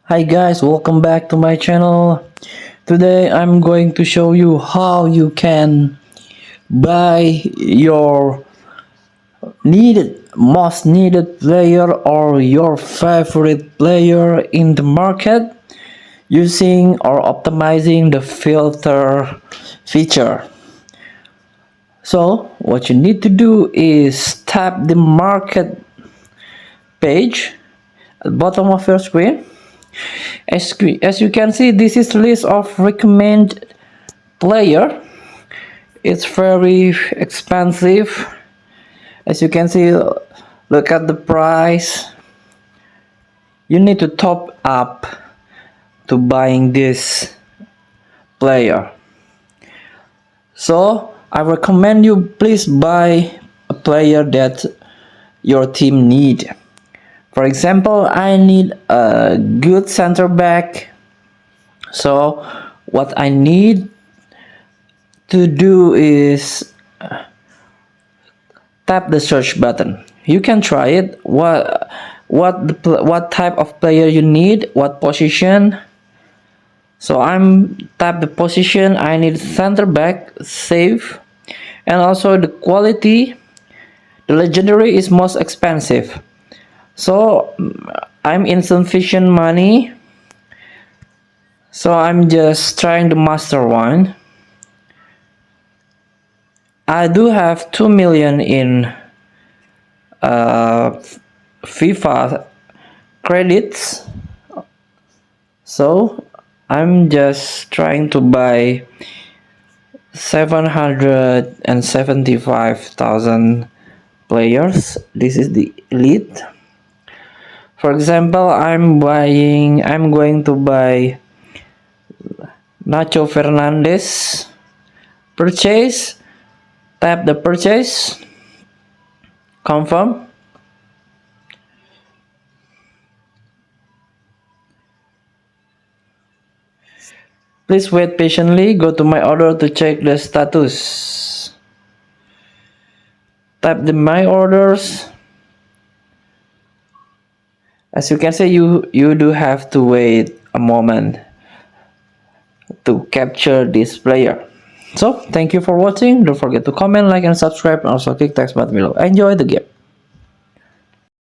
Hi guys, welcome back to my channel. Today I'm going to show you how you can buy your most needed player or your favorite player in the market using or optimizing the filter feature. So what you need to do is tap the market page at the bottom of your screen. As you can see, this is list of recommended player. It's very expensive. As you can see, look at the price. You need to top up to buying this player. So I recommend you please buy a player that your team need. For example, I need a good center back. So what I need to do is tap the search button. You can try it. What type of player you need, what position. So I'm tap the position. I need center back, save, and also the quality. The legendary is most expensive. So I'm insufficient money. So I'm just trying the master one. I do have 2 million in FIFA credits, so I'm just trying to buy 775,000 players. This is the elite. For example, I'm going to buy Nacho Fernandez. Purchase, tap the purchase, confirm. Please wait patiently. Go to my order to check the status. Tap the my orders. As you can see, you do have to wait a moment to capture this player. So thank you for watching. Don't forget to comment, like, and subscribe, and also click text button below. Enjoy the game.